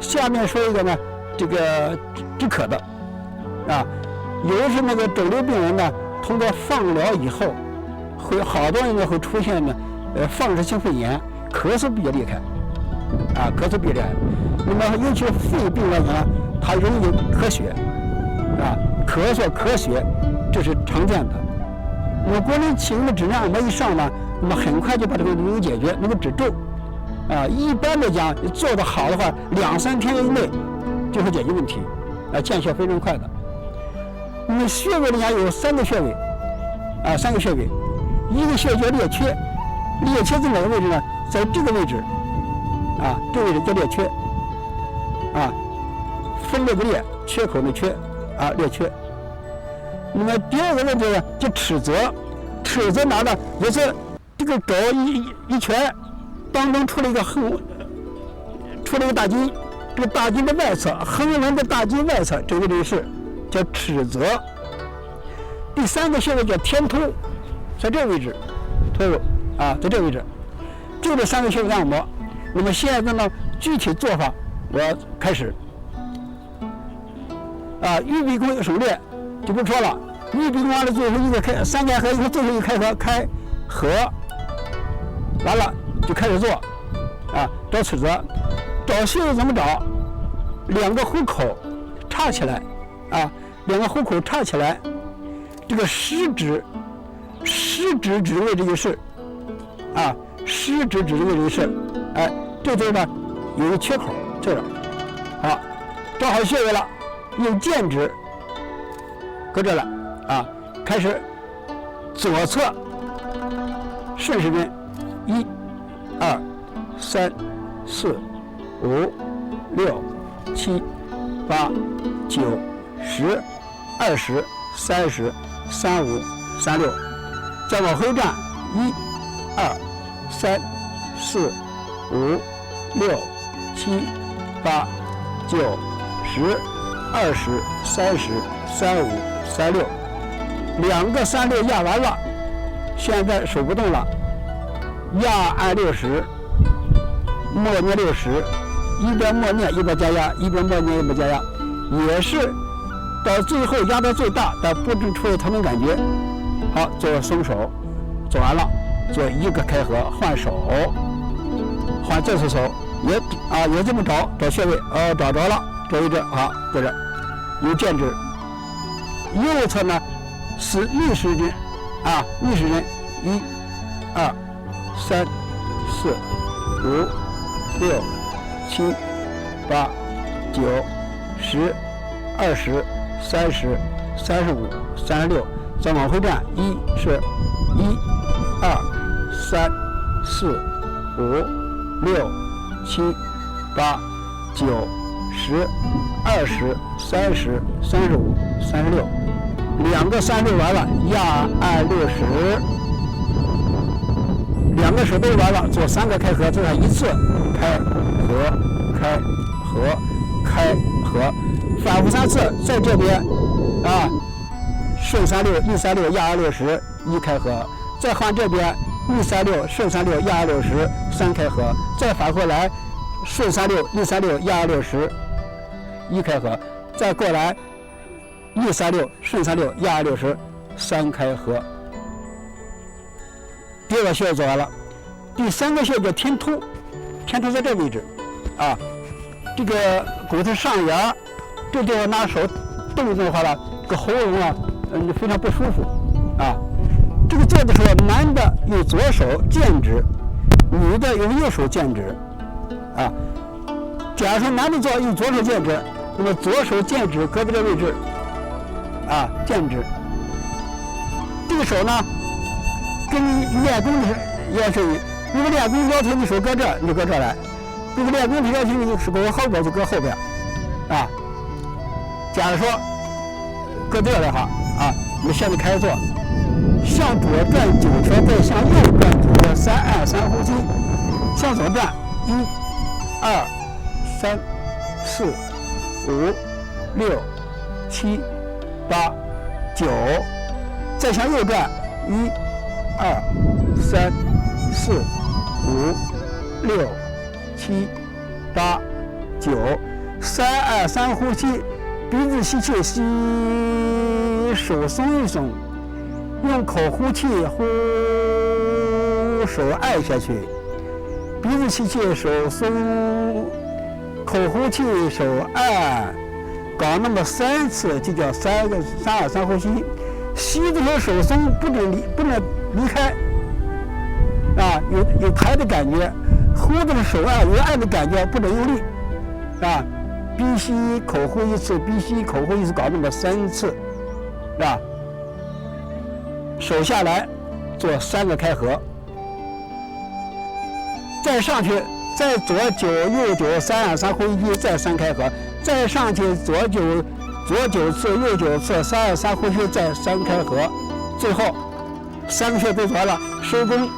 下面说一个呢，这个止渴的，啊，有的是那个肿瘤病人呢，通过放疗以后，会好多人呢会出现呢，放射性肺炎，咳嗽比较厉害，啊，咳嗽比较厉害。那么尤其是肺病来讲呢，它容易咳血，啊，咳嗽咳血，这是常见的。那么国人启用的指南按摩一上呢，那么很快就把这个能够解决，能够止皱。啊，一般来讲，做得好的话，2-3天以内就会解决问题，啊，见效非常快的。那么穴位来讲有3个穴位，啊，3个穴位，一个穴叫列缺，列缺在哪个位置呢？在这个位置，啊，这个位置叫列缺，啊，分裂的裂，缺口的缺，啊，列缺。那么第二个位置呢，叫尺泽，尺泽哪呢？也是这个肘一拳。当中出了一个大筋，这个大筋的外侧，横纹的大筋外侧，这个位置是叫尺泽。第3个穴位叫天突，在这个位置，突入啊，在这个位置，就这3个穴位按摩。那么现在呢，具体做法我要开始。啊，玉鼻孔省略就不说了，玉鼻孔完了最后一个开3开合以后，最后一个开合开合，完了。就开始做，啊，找尺泽，找穴位怎么找？2个虎口插起来，啊，2个虎口插起来，这个食指指的位置就是，啊，食指指的位置就是，哎，这地方有一个缺口，这儿，好，找好穴位了，用剑指搁这了，啊，开始左侧顺时针1、2、3、4、5、6、7、8、9、10、20、30、35、36，再往回站1、2、3、4、5、6、7、8、9、10、20、30、35、36，2个36压完了，现在手不动了。压按60，默念60，一边默念一边加压，一边默念一边加压，也是到最后压到最大，但不能出现疼痛感觉。好，做松手，做完了，做一个开合，换手，换这次手，也这么找穴位，找着了，这一阵好，在这有剑指，右侧呢是逆时针，啊，逆时针1、2、3、4、5、6、7、8、9、10、20、30、35、36，再往回站1是1、2、3、4、5、6、7、8、9、10、20、30、35、36，2个36完了，压按60。2个手都完了，做3个开合，做上一次开合开合开合，反复3次，在这边啊顺36逆36压60，一开合，再换这边逆36顺36压60，3开合，再反过来顺36逆36压60，一开合，再过来逆36顺36压60， 3开合。第2个穴做完了，第3个穴叫天突，天突在这个位置，啊，这个骨头上沿，这地方拿手动的话呢，这个喉咙啊，非常不舒服，啊，这个做的时候，男的用左手剑指，女的用右手剑指，啊，假如说男的做用左手剑指，那么左手剑指搁在这个位置，啊，剑指，这个手呢，跟你练功的要求，如果练功要求你手搁这儿，你就搁这儿来；如果练功是要求你手搁后边，就搁后边，啊。假如说搁这儿的话，啊，我们现在开始做，向左转9圈，再向右转9圈，3按3呼吸，向左转1、2、3、4、5、6、7、8、9，再向右转1、2、3、4、5、6、7、8、9，3、2、3呼吸，鼻子吸气，吸，手松一松，用口呼气，呼，手按下去，鼻子吸气，手松，口呼气，手按，搞那么3次，就叫3、2、3呼吸。吸的时候手松，不能离开，啊，有抬的感觉；呼的手按有按的感觉，不能用力，啊，鼻吸口呼1次，鼻吸口呼1次，搞那么3次，啊，手下来做3个开合，再上去，再左9右9，3、2、3呼吸，再3开合，再上去左9次，右9次，3、2、3呼吸，再3开合，最后3个穴都做完了，收工。